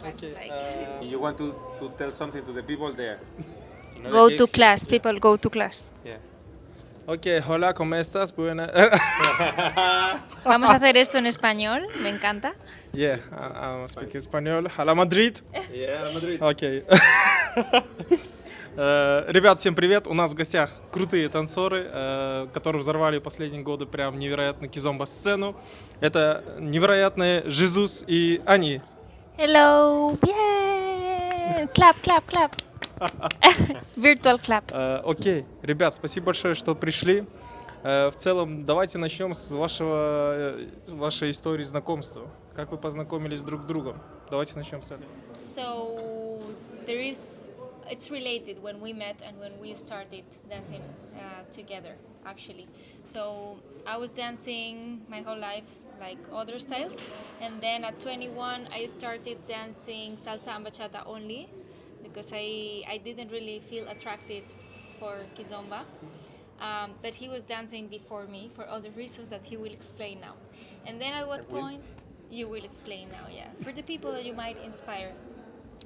class. Okay. Like You want to tell something to the people there? Go to class. People go to class. Yeah. Okay, hola, ¿cómo estás? Buena. Vamos a hacer esto en español. Me encanta. Yeah, I'm speaking español. Hola, Madrid. Yeah, Madrid. Окей. Ребят, всем привет. У нас в гостях крутые танцоры, которые взорвали последние годы прям невероятно кизомба-сцену. Это невероятные Жезус и Анни. Hello. Yeah. Clap, clap, clap. Virtual clap. Окей, ребят, спасибо большое, что пришли. В целом, давайте начнем с вашей истории знакомства. Как вы познакомились друг с другом? Давайте начнем с этого. so, it's related when we met and when we started dancing together. Actually, so I was dancing my whole life like other styles, and then at 21 I started dancing salsa and bachata only because I didn't really feel attracted for kizomba. But he was dancing before me for other reasons that he will explain now. And then at what point, you will explain now, yeah, for the people that you might inspire.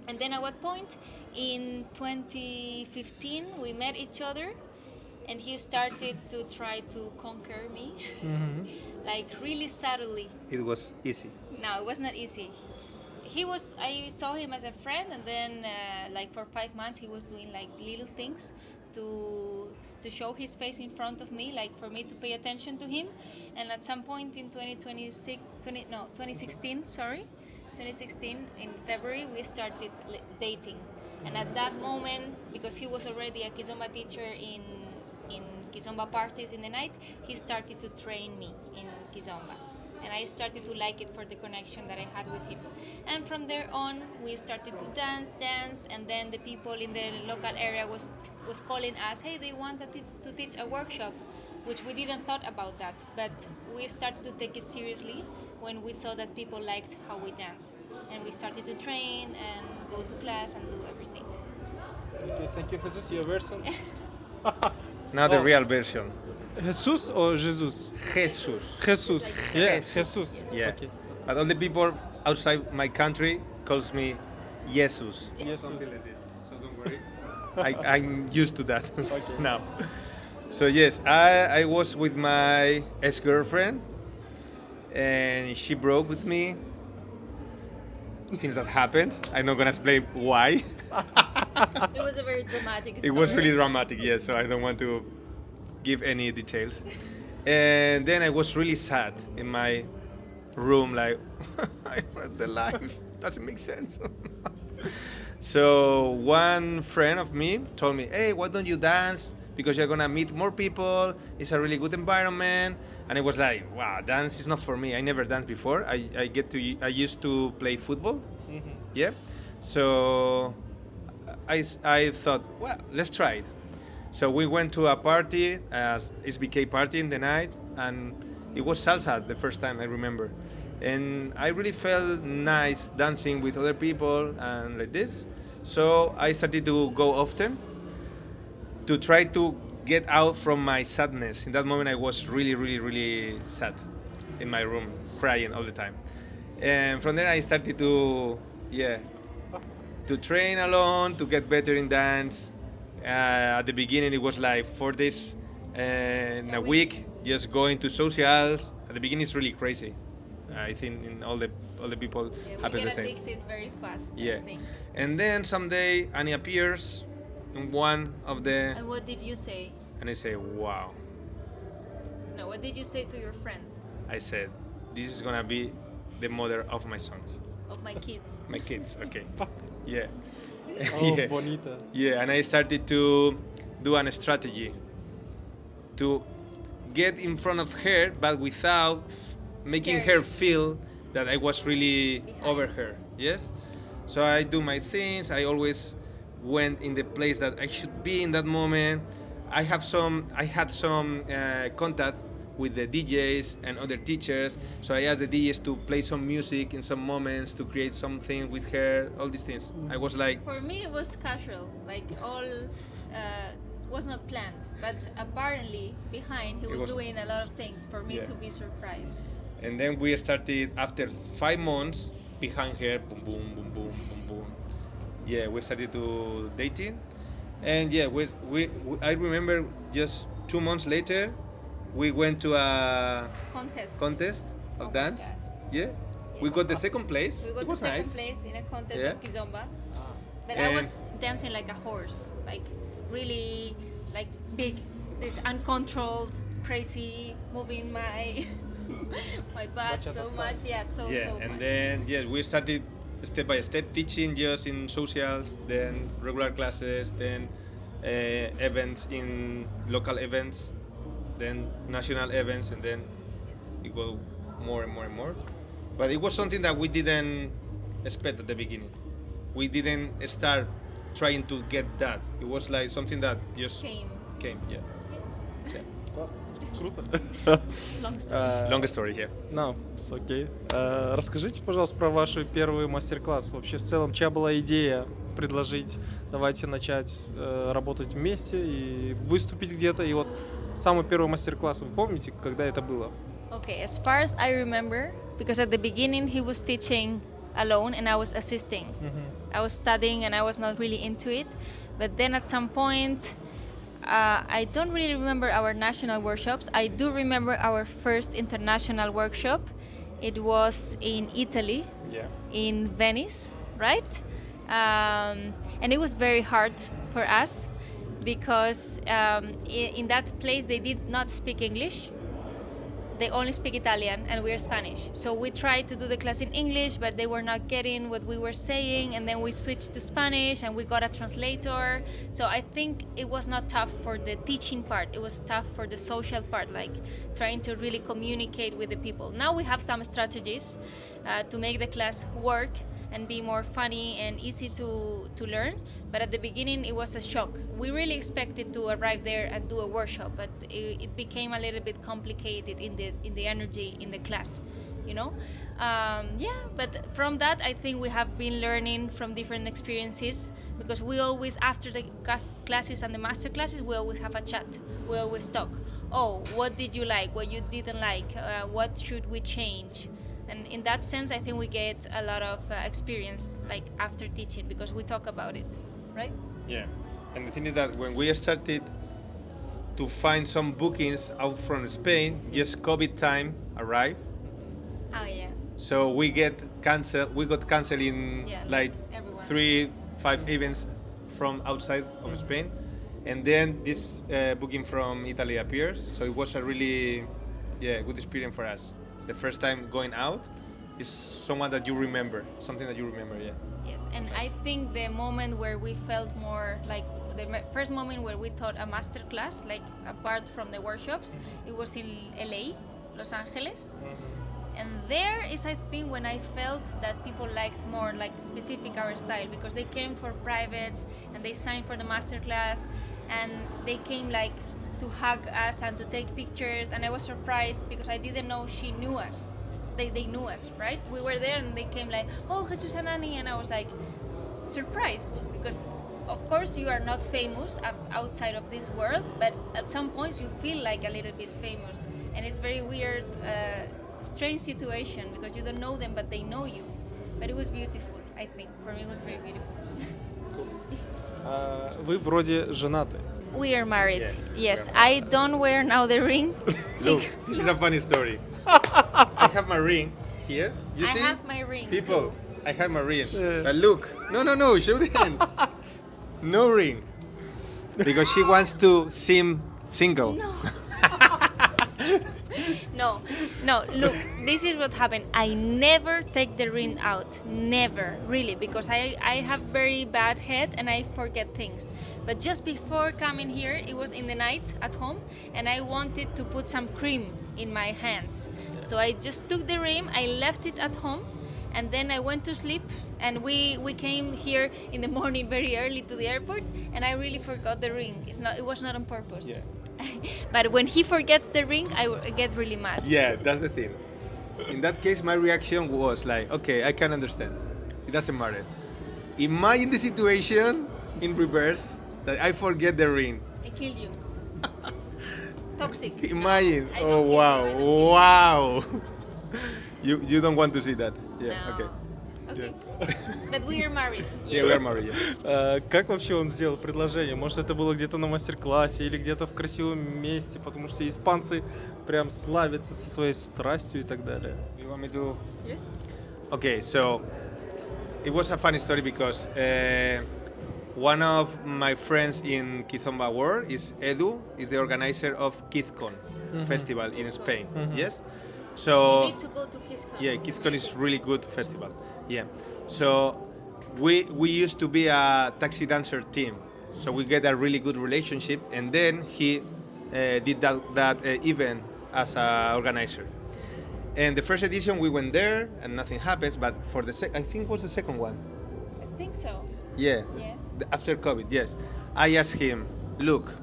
And then at what point, in 2015, we met each other and he started to try to conquer me, like really subtly. It was easy. No, it was not easy. I saw him as a friend, and then like for 5 months he was doing like little things to show his face in front of me, like for me to pay attention to him. And at some point in 2016 in February we started dating. And at that moment, because he was already a kizomba teacher in kizomba parties in the night, he started to train me in kizomba. And I started to like it for the connection that I had with him. And from there on, we started to dance, and then the people in the local area was calling us, hey, they want to teach a workshop, which we didn't thought about that. But we started to take it seriously when we saw that people liked how we dance. And we started to train and go to class and do everything. Okay, thank you, Jesus. Your version? Now the real version. Jesus or Jesus? Jesus. Jesus. Yeah, Jesus. Jesus. Yeah. Okay. But all the people outside my country calls me Jesus. Jesus. Something like this. So don't worry. I'm used to that Okay. now. So yes, I was with my ex-girlfriend and she broke with me. Things that happens. I'm not gonna explain why. It was a very dramatic story. It was really dramatic, yes, so I don't want to give any details. And then I was really sad in my room, like, I read the life, doesn't make sense. So one friend of me told me, hey, why don't you dance? Because you're gonna meet more people, it's a really good environment. And I was like, wow, dance is not for me. I never danced before. I used to play football, yeah. So I thought, well, let's try it. So we went to a party, SBK party in the night, and it was salsa the first time I remember. And I really felt nice dancing with other people and like this. So I started to go often to try to get out from my sadness. In that moment I was really, really, really sad in my room, crying all the time. And from there I started to train alone, to get better in dance. At the beginning it was like 4 days in a week, just going to socials. At the beginning it's really crazy. I think in all the people happens the We same. get addicted very fast, Yeah. I think. And then someday Annie appears in one of the, And what did you say? and I say, wow. No, what did you say to your friend? I said, this is gonna be the mother of my sons, Of my kids. my kids. Okay. Yeah. Oh, Yeah. bonita. Yeah, and I started to do a strategy to get in front of her, but without making her Scary. feel that I was really Behind. over her. Yes. So I do my things. I always went in the place that I should be in that moment. I had some contact with the DJs and other teachers. So I asked the DJs to play some music in some moments to create something with her. All these things. I was like, For me, it was casual. Like all was not planned, but apparently behind he It was was- doing a lot of things for me Yeah. to be surprised. and then we started after 5 months. behind her, boom, boom, boom, boom, boom, boom. Yeah, we started to dating, and yeah, I remember just 2 months later, we went to a contest of Oh my dance. God. Yeah, we got the second place. We got It was the second nice. place in a contest Yeah. of kizomba. But I And- was dancing like a horse, like really like big, this uncontrolled, crazy, moving my my butt Bachata so style. much. Yeah, so Yeah, so and much. then yes, we started step by step teaching just in socials, then regular classes, then events in local events, then national events, and then it go more and more and more. But it was something that we didn't expect at the beginning. We didn't start trying to get that. It was like something that just Came. Yeah. Классно. Круто. Long story. Long story here. No, it's okay. Расскажите, пожалуйста, про ваши первые мастер-классы. Вообще, в целом, чья была идея предложить, давайте начать работать вместе и выступить где-то. И вот самый первый мастер-класс, вы помните, когда это было? Okay, as far as I remember, because at the beginning he was teaching alone and I was assisting. I was studying and I was not really into it. But then at some point, I don't really remember our national workshops. I do remember our first international workshop. It was in Italy, Yeah. in Venice, right? And it was very hard for us because in that place they did not speak English. They only speak Italian and we're Spanish. So we tried to do the class in English, but they were not getting what we were saying. And then we switched to Spanish and we got a translator. So I think it was not tough for the teaching part. It was tough for the social part, like trying to really communicate with the people. Now we have some strategies to make the class work and be more funny and easy to learn. But at the beginning, it was a shock. We really expected to arrive there and do a workshop, but it became a little bit complicated in the energy in the class, you know. Yeah, but from that, I think we have been learning from different experiences because we always, after the classes and the master classes, we always have a chat. We always talk. Oh, what did you like? What you didn't like? What should we change? And in that sense, I think we get a lot of experience, like after teaching, because we talk about it, right? Yeah. And the thing is that when we started to find some bookings out from Spain, just COVID time arrived. Oh yeah. So we got canceled in Yeah, like everyone. 3-5 events from outside of Spain. And then this booking from Italy appears. So it was a really good experience for us. The first time going out is someone that you remember, something that you remember, yeah. Yes, and I think the moment where we felt more like the first moment where we taught a master class, like apart from the workshops, it was in LA, Los Angeles. And there is, I think, when I felt that people liked more, like specific our style, because they came for privates and they signed for the master class, and they came like to hug us and to take pictures. And I was surprised because I didn't know she knew us. They knew us, right? We were there and they came like, oh, Jesus and Anni, and I was like surprised because of course you are not famous outside of this world, but at some points you feel like a little bit famous, and it's very weird, strange situation because you don't know them but they know you. But it was beautiful, I think. For me it was very beautiful. Вы вроде женаты. We are married, Yeah, yes. we are I don't wear now the ring. Look, this is a funny story. I have my ring here. You I see? have my ring People, too. I have my ring. But look, no, show the hands. No ring. Because she wants to seem single. No, look, this is what happened. I never take the ring out, never, really, because I have very bad head and I forget things. But just before coming here, it was in the night at home, and I wanted to put some cream in my hands. So I just took the ring, I left it at home, and then I went to sleep, and we came here in the morning very early to the airport, and I really forgot the ring. It was not on purpose. Yeah. But when he forgets the ring, I get really mad. Yeah, that's the thing. In that case, my reaction was like, okay, I can understand. It doesn't matter. Imagine the situation in reverse, that I forget the ring. I kill you. Toxic. Imagine. I don't Oh, kill you, I don't kill you. wow. You don't want to see that. Yeah, No. okay. Okay. But we are married. Yeah, we are married. Yeah. Как вообще он сделал предложение? Может, это было где-то на мастер-классе или где-то в красивом месте, потому что испанцы прям славятся со своей страстью и так далее. You want me to? Yes. Okay, so it was a funny story because one of my friends in Kizomba world is Edu, is the organizer of KizCon festival in Spain. Yes. So You need to go to KizCon. yeah, KizCon is really good festival. Yeah. So we used to be a taxi dancer team. So we get a really good relationship, and then he did that event as a organizer. And the first edition we went there and nothing happens, but for the I think it was the second one. I think so. Yeah. Yeah. After COVID, yes. I asked him, look,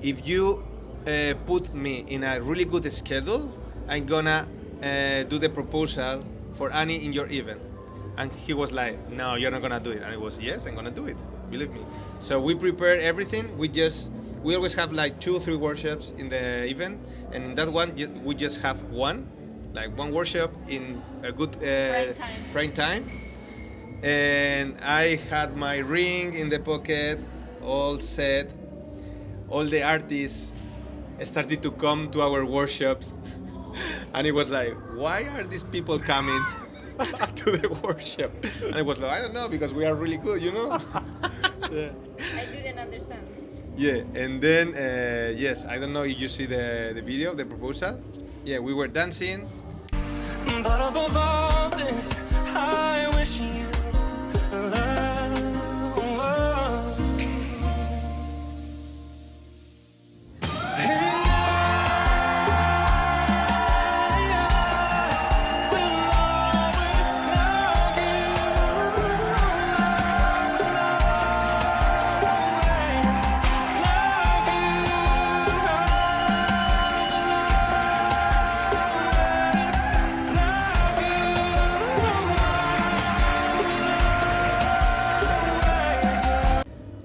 if you put me in a really good schedule, I'm gonna do the proposal for Anni in your event. And he was like, no, you're not gonna do it. And I was, yes, I'm gonna do it. Believe me. So we prepared everything. We always have like 2 or 3 workshops in the event. And in that one, we just have one workshop in a good prime time. And I had my ring in the pocket, all set. All the artists started to come to our workshops. And it was like, why are these people coming to the workshop? And I was like, I don't know, because we are really good, you know? Yeah. I didn't understand. Yeah, and then, yes, I don't know if you see the video of the proposal. Yeah, we were dancing. But above all this, I wish you love.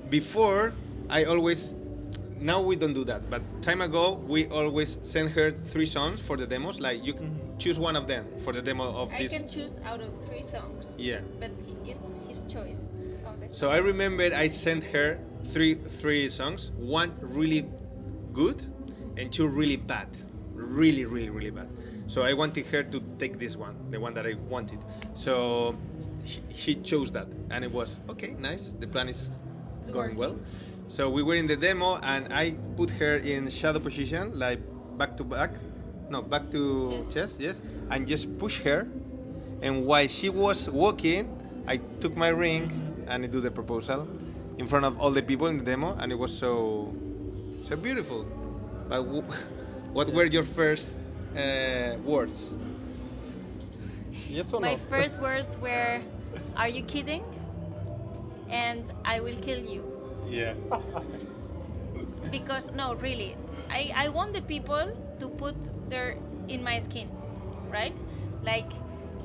Before, now we don't do that, but time ago, we always send her 3 songs for the demos, like you can choose one of them for the demo of I this. can choose out of 3 songs. Yeah. But it's his choice. So I remember I sent her three songs, one really good and 2 really bad, really, really, really bad. So I wanted her to take this one, the one that I wanted. So she chose that, and it was okay, nice. The plan is going well. So we were in the demo, and I put her in shadow position, like back to chest, yes, and just push her. And while she was walking, I took my ring and I do the proposal in front of all the people in the demo, and it was so beautiful. But what were your first words? Yes or My no? first words were, "Are you kidding?" And "I will kill you." Yeah. Because no, really, I want the people to put their in my skin, right? Like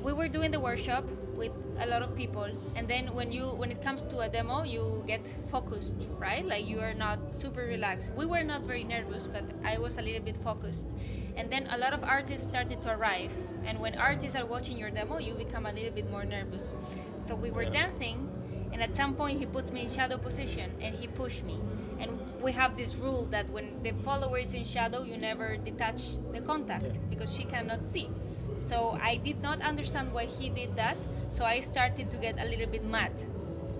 we were doing the workshop with a lot of people, and then when it comes to a demo, you get focused, right? Like you are not super relaxed. We were not very nervous, but I was a little bit focused. And then a lot of artists started to arrive, and when artists are watching your demo, you become a little bit more nervous. So we were dancing, and at some point he puts me in shadow position and he pushed me. And we have this rule that when the follower is in shadow, you never detach the contact because she cannot see. So I did not understand why he did that. So I started to get a little bit mad,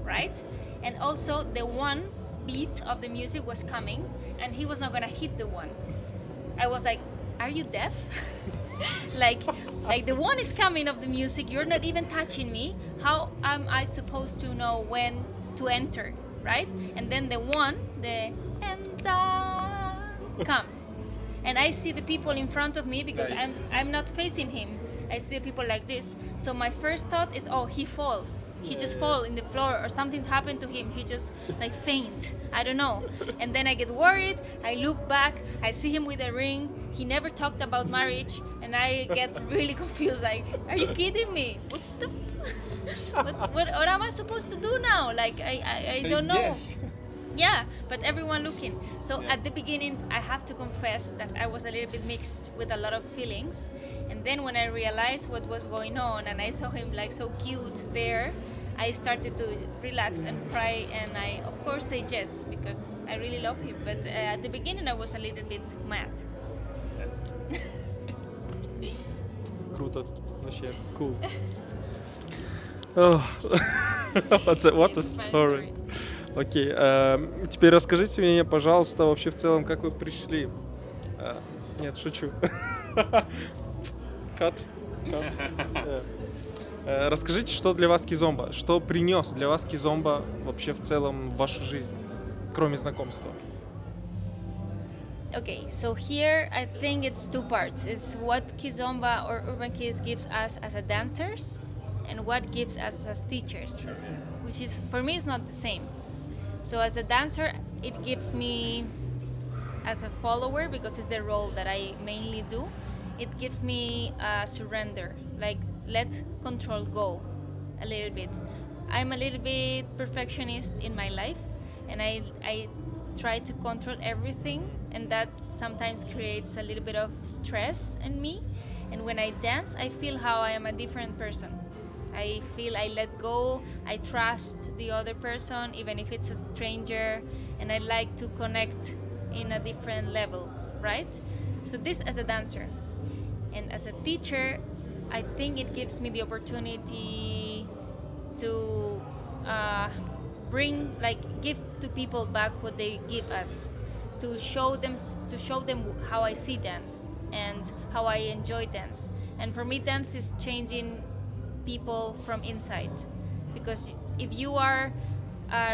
right? And also the one beat of the music was coming and he was not gonna hit the one. I was like, are you deaf? like the one is coming of the music, you're not even touching me. How am I supposed to know when to enter, right? And then the enter comes. And I see the people in front of me because I'm not facing him. I see the people like this. So my first thought is, oh, he fall. He just fall in the floor or something happened to him. He just like faint. I don't know. And then I get worried. I look back. I see him with a ring. He never talked about marriage. And I get really confused. Like, are you kidding me? What the what am I supposed to do now? Like, I don't know. Yes. Yeah, but everyone looking. So at the beginning, I have to confess that I was a little bit mixed with a lot of feelings. And then when I realized what was going on and I saw him like so cute there, I started to relax and cry. And I, of course, say yes because I really love him. But at the beginning, I was a little bit mad. Круто. Вообще, cool. Oh. What a It's a fun story. Окей, теперь расскажите мне, пожалуйста, вообще в целом, как вы пришли. Нет, шучу. Cut. Расскажите, что для вас кизомба? Что принес для вас кизомба вообще в целом в вашу жизнь, кроме знакомства? Okay, so here I think it's two parts. It's what kizomba or urban kids gives us as a dancers and what gives us as teachers, which is, for me, is not the same. So as a dancer, it gives me, as a follower, because it's the role that I mainly do, it gives me surrender, like let control go a little bit. I'm a little bit perfectionist in my life, and I try to control everything, and that sometimes creates a little bit of stress in me. And when I dance, I feel how I am a different person. I feel I let go, I trust the other person, even if it's a stranger, and I like to connect in a different level, right? So this as a dancer. And as a teacher, I think it gives me the opportunity to give to people back what they give us, to show them how I see dance and how I enjoy dance. And for me, dance is changing people from inside, because if you are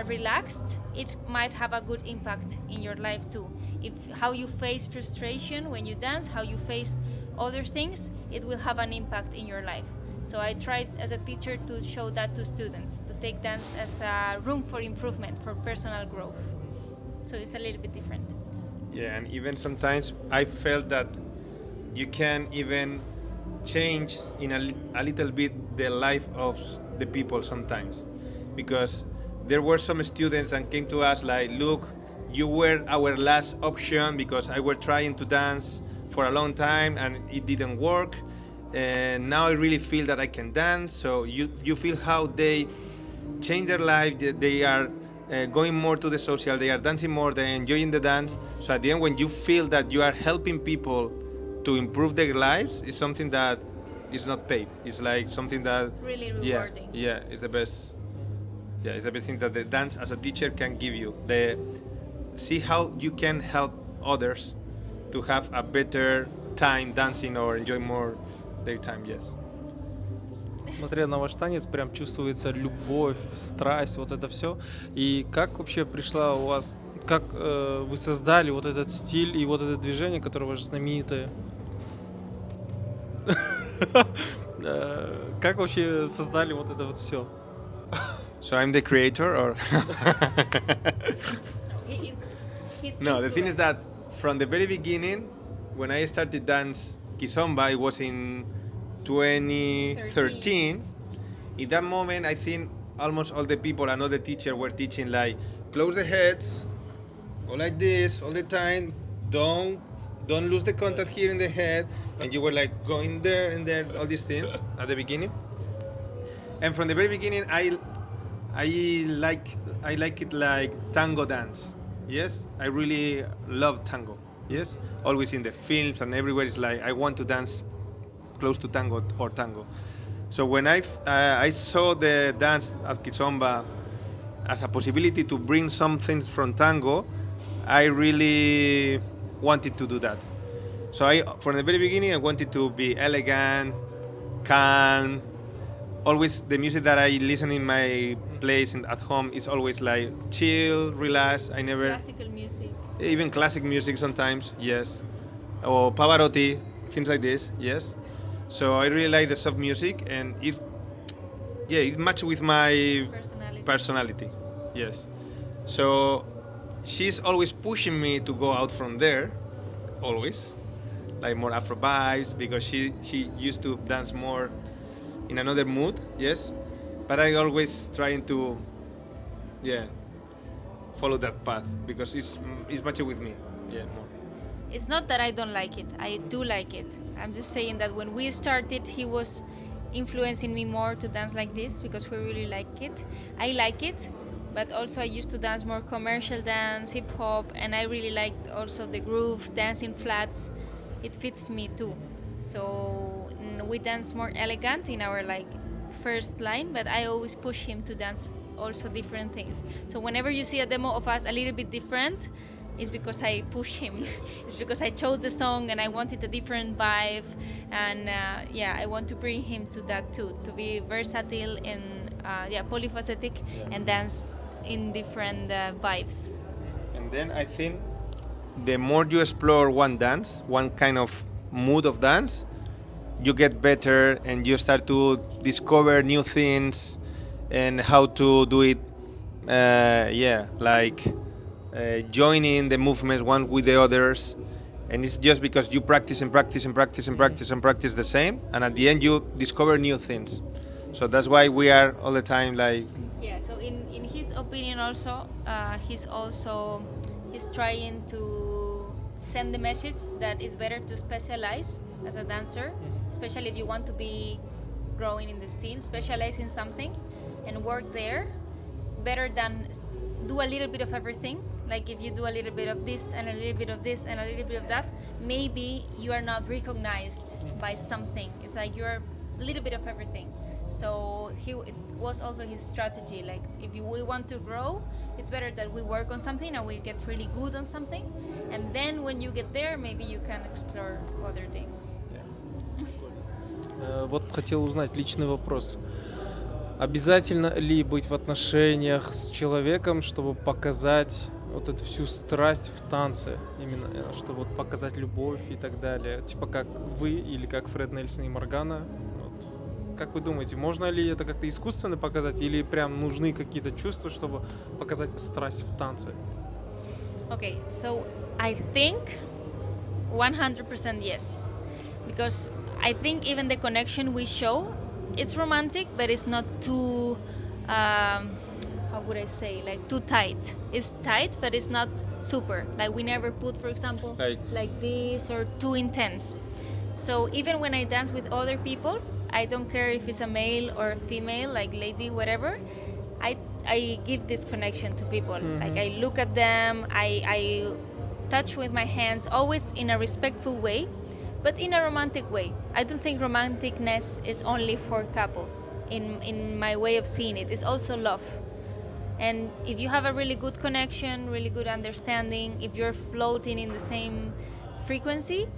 relaxed, it might have a good impact in your life too. If how you face frustration when you dance, how you face other things, it will have an impact in your life. So I tried as a teacher to show that to students, to take dance as a room for improvement, for personal growth. So it's a little bit different. Yeah, and even sometimes I felt that you can even change in a little bit the life of the people sometimes, because there were some students that came to us like, look, you were our last option because I were trying to dance for a long time and it didn't work, and now I really feel that I can dance. So you feel how they change their life, they are going more to the social, they are dancing more, they're enjoying the dance. So at the end, when you feel that you are helping people to improve their lives, it's something that is not paid. It's like something that Really rewarding. Yeah, it's the best. Yeah, it's the best thing that the dance as a teacher can give you. See how you can help others to have a better time dancing or enjoy more their time. Yes. Смотря на ваш танец, прям чувствуется любовь, страсть, вот это все. И как вообще пришла у вас, как вы создали вот этот стиль и вот это движение, которое ваше знаменитое? Как вообще создали вот это вот все? So I'm the creator, or He's no? The thing is influence. that from the very beginning, when I started dance kizomba, it was in 2013. In that moment, I think almost all the people and all the teachers were teaching like, close the heads, go like this all the time, don't lose the contact here in the head, and you were like going there and there, all these things at the beginning. And from the very beginning, I like it like tango dance. Yes, I really love tango. Yes, always in the films and everywhere, it's like I want to dance close to tango or tango. So when I saw the dance of kizomba as a possibility to bring some things from tango, I really wanted to do that. So from the very beginning, I wanted to be elegant, calm. Always the music that I listen in my place and at home is always like chill, relax. I never Classical music. even classic music sometimes, yes, or Pavarotti, things like this, yes. So I really like the soft music, and it matched with my personality, yes. So she's always pushing me to go out from there, always, like more Afro vibes, because she used to dance more in another mood, yes. But I always trying to, follow that path because it's matching with me. Yeah, more. It's not that I don't like it. I do like it. I'm just saying that when we started, he was influencing me more to dance like this because we really like it. I like it, but also I used to dance more commercial dance, hip hop, and I really like also the groove, dancing flats. It fits me too. So we dance more elegant in our like first line, but I always push him to dance also different things. So whenever you see a demo of us a little bit different, it's because I push him. It's because I chose the song and I wanted a different vibe, and I want to bring him to that too, to be versatile and polyphacetic and dance in different vibes. And then I think the more you explore one dance, one kind of mood of dance, you get better and you start to discover new things and how to do it. Joining the movements one with the others, and it's just because you practice and practice and practice and practice and practice the same, and at the end you discover new things. So that's why we are all the time like. Yeah. So in his opinion also, he's trying to send the message that it's better to specialize as a dancer, especially if you want to be growing in the scene, specialize in something and work there, better than do a little bit of everything. Like if you do a little bit of this and a little bit of this and a little bit of that, maybe you are not recognized by something. It's like you're a little bit of everything. So it was also his strategy. Like if we want to grow, it's better that we work on something and we get really good on something. And then when you get there, maybe you can explore other things. Вот хотел узнать личный вопрос. Обязательно ли быть в отношениях с человеком, чтобы показать вот эту всю страсть в танце? Именно, чтобы вот показать любовь и так далее. Типа как вы или как Фред Нельсон и Моргана. Вот. Как вы думаете, можно ли это как-то искусственно показать или прям нужны какие-то чувства, чтобы показать страсть в танце? Okay, so I think 100% yes. Because I think even the connection we show, it's romantic, but it's not too, how would I say, like too tight. It's tight, but it's not super. Like we never put, for example, like this or too intense. So even when I dance with other people, I don't care if it's a male or a female, like lady, whatever, I give this connection to people. Mm-hmm. Like I look at them, I touch with my hands, always in a respectful way, but in a romantic way. I don't think romanticness is only for couples. In my way of seeing it, it's also love. And if you have a really good connection, really good understanding, if you're floating in the same frequency,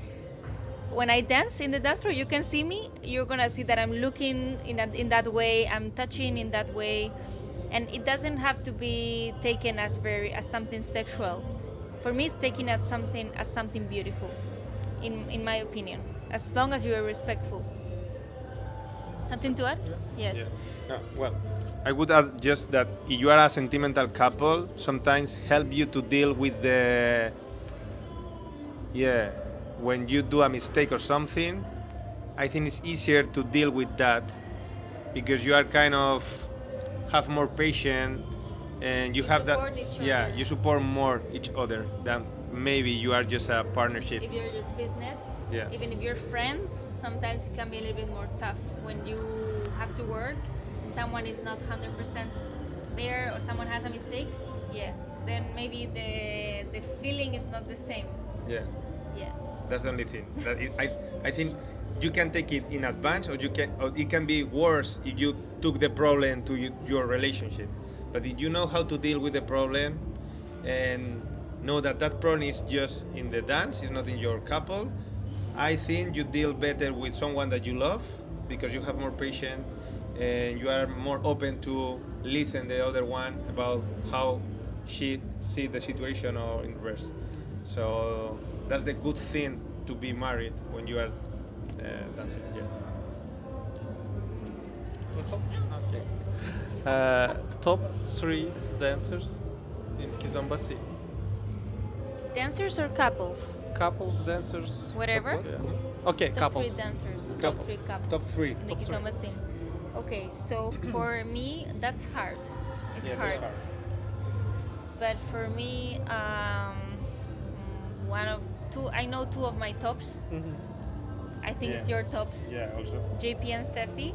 when I dance in the dance floor, you can see me. You're gonna see that I'm looking in that way, I'm touching in that way, and it doesn't have to be taken as something sexual. For me, it's taken as something beautiful. In my opinion, as long as you are respectful. Something to add? Yes. Yeah. No, well, I would add just that if you are a sentimental couple, sometimes help you to deal with when you do a mistake or something, I think it's easier to deal with that because you are kind of have more patience and you have that. You support more each other than maybe you are just a partnership. If you're just business, even if you're friends, sometimes it can be a little bit more tough when you have to work. Someone is not 100% there, or someone has a mistake. Then maybe the feeling is not the same. Yeah. That's the only thing. I think you can take it in advance, or it can be worse if you took the problem to your relationship. But if you know how to deal with the problem and know that problem is just in the dance, it's not in your couple, I think you deal better with someone that you love because you have more patience and you are more open to listen the other one about how she see the situation or in reverse. So that's the good thing to be married when you are dancing. Yes. That's all? Okay. Top 3 dancers in kizombe. Dancers or couples? Couples, dancers. Whatever? Yeah. Okay, top couples. 3 dancers. Couples. Top 3 couples. Top 3. In the kizombe scene. Okay, so for me, that's hard. It's hard. but for me, one of two. I know two of my tops. I think it's your tops. Yeah, also. JP and Steffi.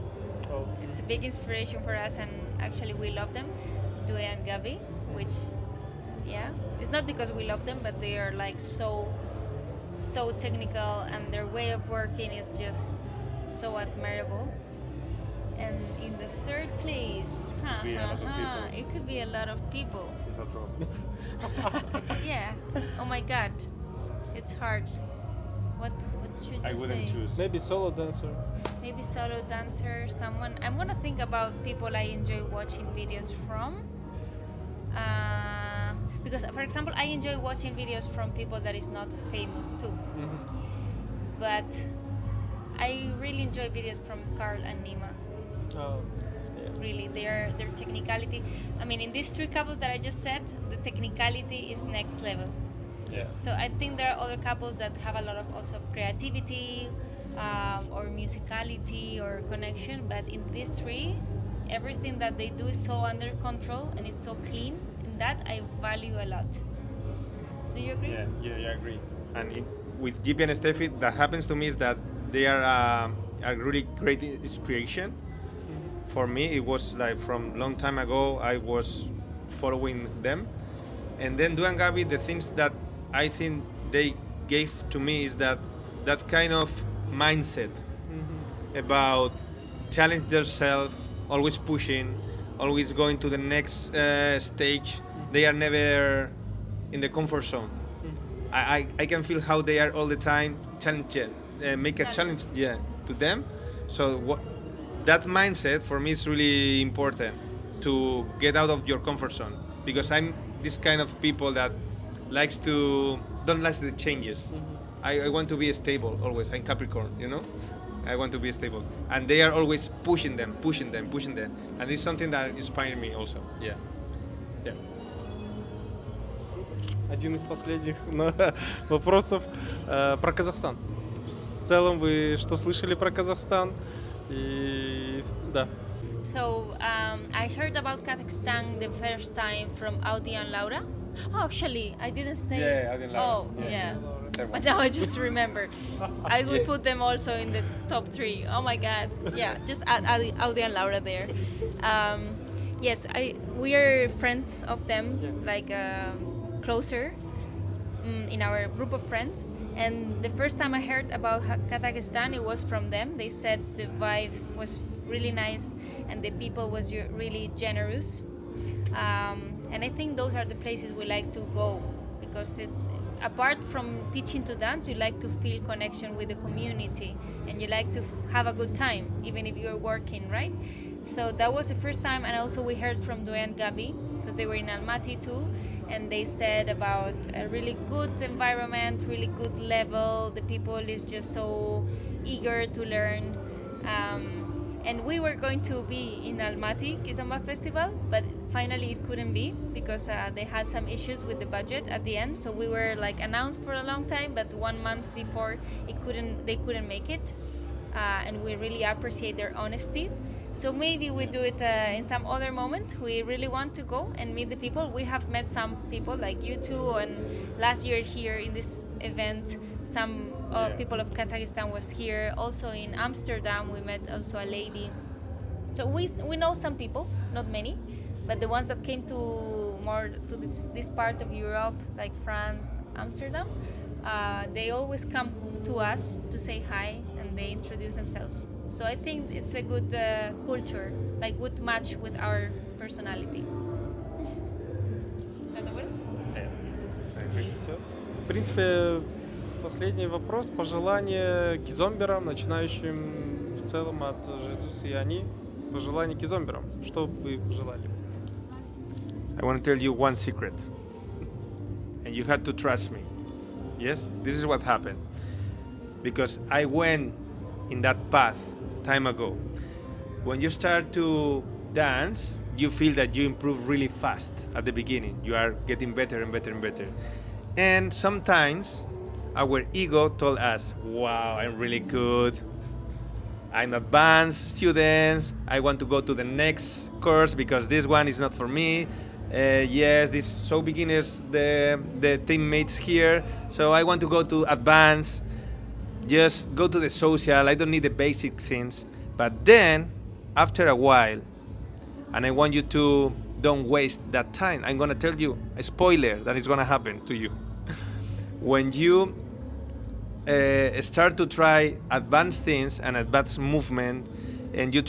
Oh. It's a big inspiration for us, and actually we love them. Due and Gabi, which, yeah, it's not because we love them, but they are like so technical, and their way of working is just so admirable. And in the third place, it could be a lot of people. Is that wrong? Yeah. Oh my God, it's hard. What should you say? choose. Maybe solo dancer. Maybe solo dancer, someone. I'm gonna think about people I enjoy watching videos from. Because, for example, I enjoy watching videos from people that is not famous too. But I really enjoy videos from Carl and Nima. Oh, yeah. Really, their technicality. I mean, in these three couples that I just said, the technicality is next level. Yeah. So I think there are other couples that have a lot of also creativity or musicality or connection, but in these three, everything that they do is so under control and it's so clean, and that I value a lot. Do you agree? Yeah, I agree. And with GP and Steffi, that happens to me is that they are a really great inspiration. For me, it was like from long time ago, I was following them. And then Due and Gabi, the things that I think they gave to me is that kind of mindset about challenge themselves, always pushing, always going to the next stage. They are never in the comfort zone. I can feel how they are all the time challenge, make a challenge to them. So that mindset for me is really important to get out of your comfort zone, because I'm this kind of people that don't like the changes. I want to be stable always. I'm Capricorn, you know? I want to be stable. And they are always pushing them. And this is something that inspired me also. Yeah. Один из последних вопросов про Казахстан. В целом вы что слышали про Казахстан? И да. So I heard about Kazakhstan the first time from Audi and Laura. Oh, actually, I didn't say. Yeah, Audi and Laura. Oh, yeah. But now I just remember. I would put them also in the top 3. Oh my God. Yeah, just add Audi and Laura there. Yes, we are friends of them, like closer in our group of friends. And the first time I heard about Kazakhstan, it was from them. They said the vibe was really nice and the people was really generous. And I think those are the places we like to go, because it's apart from teaching to dance, you like to feel connection with the community and you like to have a good time, even if you're working, right? So that was the first time. And also we heard from Due and Gabi, because they were in Almaty too, and they said about a really good environment, really good level. The people is just so eager to learn. And we were going to be in Almaty Kizomba Festival, but finally it couldn't be because they had some issues with the budget at the end. So we were like announced for a long time, but 1 month before they couldn't make it. And we really appreciate their honesty. So maybe we do it in some other moment. We really want to go and meet the people. We have met some people like you two, and last year here in this event, some people of Kazakhstan was here. Also in Amsterdam, we met also a lady. So we know some people, not many, but the ones that came to this part of Europe, like France, Amsterdam, they always come to us to say hi and they introduce themselves. So I think it's a good culture, like good match with our personality. Все. В принципе, последний вопрос. Пожелания кизомберам, начинающим в целом от Жезуса и Анни. Пожелания кизомберам. Что бы вы пожелали? I want to tell you one secret. And you had to trust me. Yes? This is what happened. Because I went in that path time ago. When you start to dance, you feel that you improve really fast at the beginning. You are getting better and better and better. And sometimes our ego told us, wow, I'm really good. I'm advanced students. I want to go to the next course because this one is not for me. Yes, these so beginners, the teammates here. So I want to go to advanced. Just go to the social. I don't need the basic things. But then, after a while, and I want you to don't waste that time. I'm gonna tell you a spoiler that is gonna happen to you. When you start to try advanced things and advanced movement, and you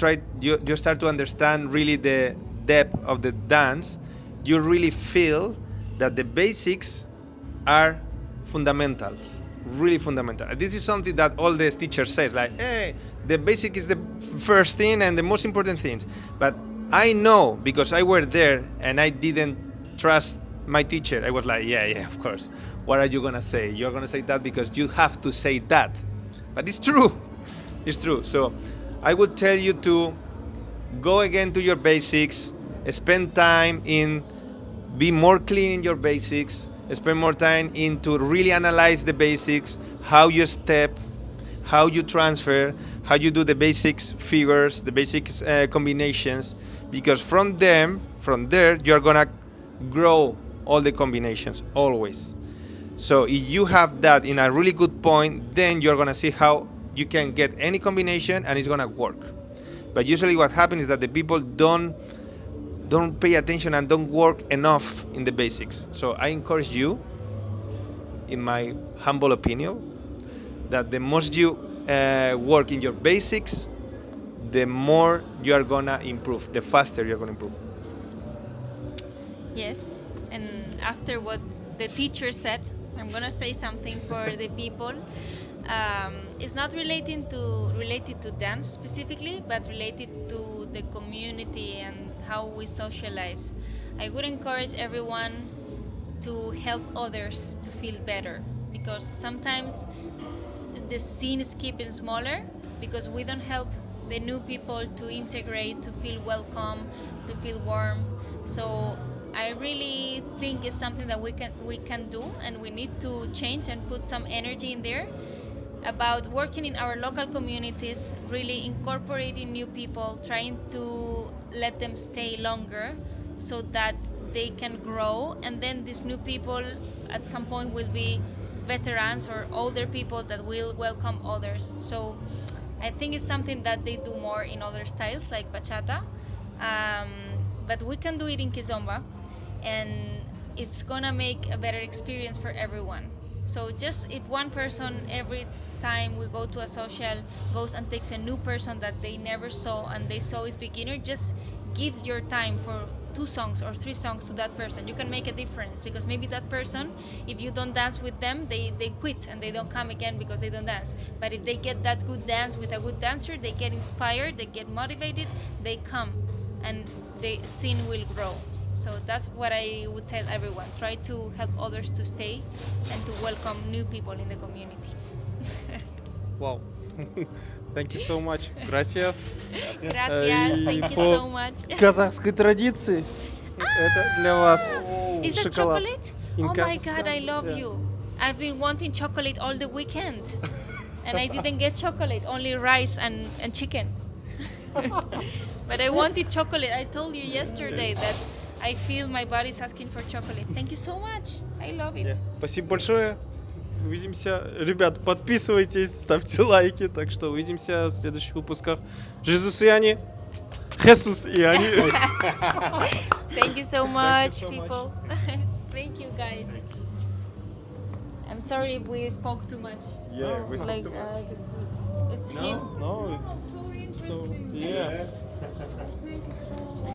start to understand really the depth of the dance, you really feel that the basics are fundamentals, really fundamental. This is something that all the teachers says, like, hey, the basic is the first thing and the most important things. But I know, because I were there and I didn't trust my teacher. I was like, yeah, of course. What are you gonna say? You're gonna say that because you have to say that. But it's true. It's true. So I would tell you to go again to your basics, spend time in be more clean in your basics, spend more time in to really analyze the basics, how you step, how you transfer, how you do the basics figures, the basics combinations, because from there you're gonna grow all the combinations always. So if you have that in a really good point, then you're gonna see how you can get any combination and it's gonna work. But usually what happens is that the people don't pay attention and don't work enough in the basics. So I encourage you, in my humble opinion, that the most you work in your basics, the more you are gonna improve, the faster you're gonna improve. Yes, and after what the teacher said, I'm gonna say something for the people. It's not related to dance specifically, but related to the community and how we socialize. I would encourage everyone to help others to feel better, because sometimes the scene is keeping smaller because we don't help the new people to integrate, to feel welcome, to feel warm. So I really think it's something that we can do, and we need to change and put some energy in there about working in our local communities, really incorporating new people, trying to let them stay longer so that they can grow, and then these new people at some point will be veterans or older people that will welcome others. So I think it's something that they do more in other styles like bachata, but we can do it in kizomba, and it's gonna make a better experience for everyone. So just if one person every time we go to a social goes and takes a new person that they never saw and they saw as beginner, just give your time for 2 songs or 3 songs to that person. You can make a difference, because maybe that person, if you don't dance with them, they quit and they don't come again because they don't dance. But if they get that good dance with a good dancer, they get inspired, they get motivated, they come, and the scene will grow. So that's what I would tell everyone. Try to help others to stay and to welcome new people in the community. Wow. Thank you so much. Gracias. Gracias. Thank you so much. Казахской традиции. Это для вас Is that шоколад. chocolate? In Oh my God, I Kazakhstan. love Yeah. you. I've been wanting chocolate all the weekend. And I didn't get chocolate, only rice and chicken. But I wanted chocolate. I told you yesterday that I feel my body's asking for chocolate. Thank you so much. I love it. Yeah. Спасибо большое. Увидимся. Ребят, подписывайтесь, ставьте лайки. Так что увидимся в следующих выпусках. Жезус и Анни. Хесус и Анни. Thank you so much, so much. people. Thank you, guys. I'm sorry if we spoke too much. Yeah, we spoke Like, too much. it's him. No, it's so yeah.